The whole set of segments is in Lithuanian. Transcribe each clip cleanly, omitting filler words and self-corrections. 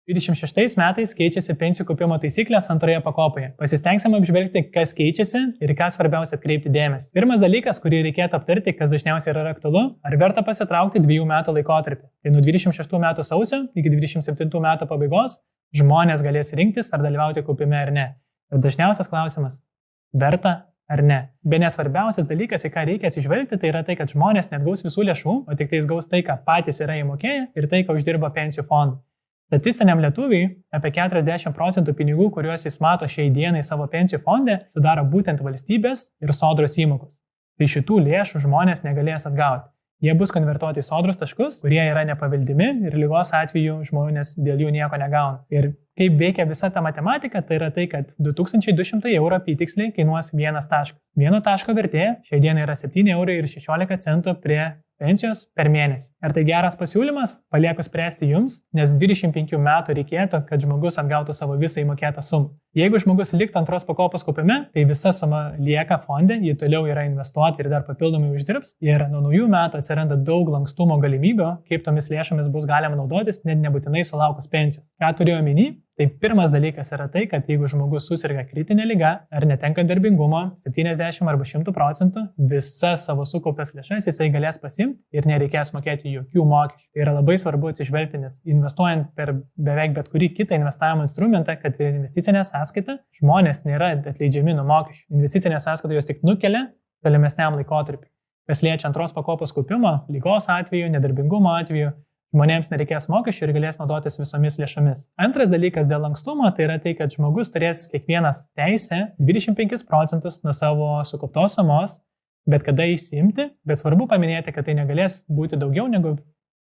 26 metais keičiasi pensijų kaupimo taisyklės antroje pakopoje. Pasistengsime apžvelgti, kas keičiasi ir ką svarbiausia atkreipti dėmesį. Pirmas dalykas, kurį reikėtų aptarti, kas dažniausiai yra aktualu, ar verta pasitraukti 2 metų laikotarpį. Tai nuo 26 metų sausio iki 27 metų pabaigos žmonės galės rinktis, ar dalyvauti kaupime ar ne. Bet dažniausias klausimas – verta ar ne? Bene svarbiausias dalykas, į ką reikia atsižvelgti, tai yra tai, kad žmonės net gaus visų lėšų, o tik tais gaus tai, ką patys yra įmokėję ir tai, ką uždirba pensijų fondai. Statistiniam lietuviui apie 40% pinigų, kuriuos jis mato šiai dienai savo pensijų fonde, sudaro būtent valstybės ir sodros įmokos. Tai šitų lėšų žmonės negalės atgauti. Jie bus konvertuoti į sodros taškus, kurie yra nepaveldimi ir ligos atveju žmonės dėl jų nieko negauna. Ir kaip veikia visa ta matematika, tai yra tai, kad 2200 € apytiksliai kainuos vienas taškas. Vieno taško vertė šiai dienai yra 7,16 € prie pensijos per mėnesį. Ar tai geras pasiūlymas? Palieku spręsti jums, nes 25 metų reikėtų, kad žmogus atgautų savo visą įmokėtą sumą. Jeigu žmogus liktų antros pakopos kaupime, tai visa suma lieka fonde, ji toliau yra investuoti ir dar papildomai uždirbs. Ir nuo naujų metų atsiranda daug lankstumo galimybių, kaip tomis lėšomis bus galima naudotis, net nebūtinai sulaukus pensijos. Ką turiu omeny? Tai pirmas dalykas yra tai, kad jeigu žmogus susirga kritinė liga ar netenka darbingumo 70 arba 100%, visas savo sukauptas lėšas jisai galės pasimti ir nereikės mokėti jokių mokesčių. Tai yra labai svarbu atsižvelgti, nes investuojant per beveik bet kurį kitą investavimo instrumentą, kad investicinė sąskaita, žmonės nėra atleidžiami nuo mokesčių. Investicinė sąskaita jos tik nukelia tolimesniam laikotarpiui. Kas liečia antros pakopos kaupimo, ligos atveju, nedarbingumo atveju, žmonėms nereikės mokesčių ir galės naudotis visomis lėšomis. Antras dalykas dėl lankstumo tai yra tai, kad žmogus turės kiekvienas teisę 25% nuo savo sukauptos sumos, bet kada įsiimti, bet svarbu paminėti, kad tai negalės būti daugiau negu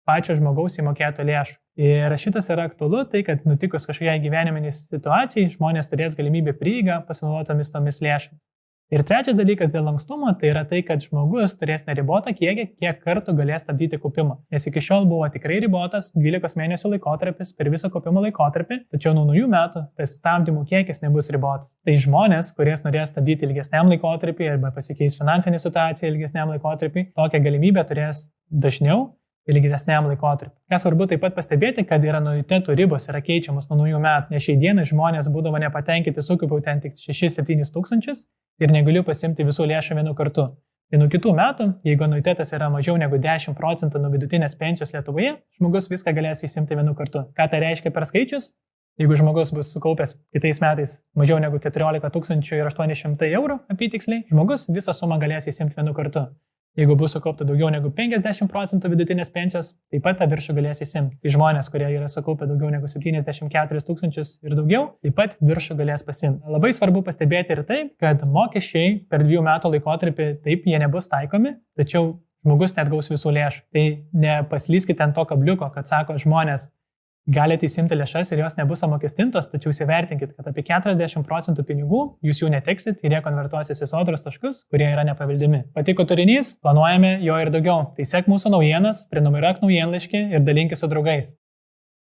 pačio žmogaus įmokėto lėšų. Ir šitas yra aktualu, tai kad nutikus kažkokiai gyveniminiai situacijai, žmonės turės galimybę prieigą pasinaudotomis tomis lėšomis. Ir trečias dalykas dėl lankstumo, tai yra tai, kad žmogus turės neribotą kiekį, kiek kartų galės stabdyti kaupimą. Nes iki šiol buvo tikrai ribotas 12 mėnesių laikotarpis per visą kaupimo laikotarpį, tačiau nuo naujų metų tas stabdymų kiekis nebus ribotas. Tai žmonės, kurie norės stabdyti ilgesniam laikotarpį arba pasikeis finansinė situacija ilgesniam laikotarpį, tokią galimybę turės dažniau ilgesniam laikotarpiu. Kas svarbu taip pat pastebėti, kad yra anuitetų ribos yra keičiamos nuo naujų metų, nes šiai dienai žmonės būdavo nepatenkinti sukaupiau ten tik 6-7 tūkstančius ir negaliu pasimti visų lėšų vienu kartu. Tai nuo kitų metų, jeigu anuitetas yra mažiau negu 10% nuo vidutinės pensijos Lietuvoje, žmogus viską galės įsimti vienu kartu. Ką tai reiškia per skaičius? Jeigu žmogus bus sukaupęs kitais metais mažiau negu 14 800 € apytiksliai, žmogus visą sumą galės įsimti vienu kartu. Jeigu bus sukaupta daugiau negu 50% vidutinės pensijos, taip pat tą viršų galės įsimti. Tai žmonės, kurie yra sukaupę daugiau negu 74 000 ir daugiau, taip pat viršų galės pasimti. Labai svarbu pastebėti ir tai, kad mokesčiai per 2 metų laikotarpį taip jie nebus taikomi, tačiau žmogus net gaus visų lėšų. Tai nepaslyskite ant to kabliuko, kad sako žmonės, galite įsimti lėšas ir jos nebus apmokestintos, tačiau įsivertinkit, kad apie 40% pinigų jūs jų neteksit ir jie konvertuosis į sodros taškus, kurie yra nepaveldimi. Patiko turinys, planuojame jo ir daugiau. Tai sek mūsų naujienas, prenumeruok naujienlaiškį ir dalinkis su draugais.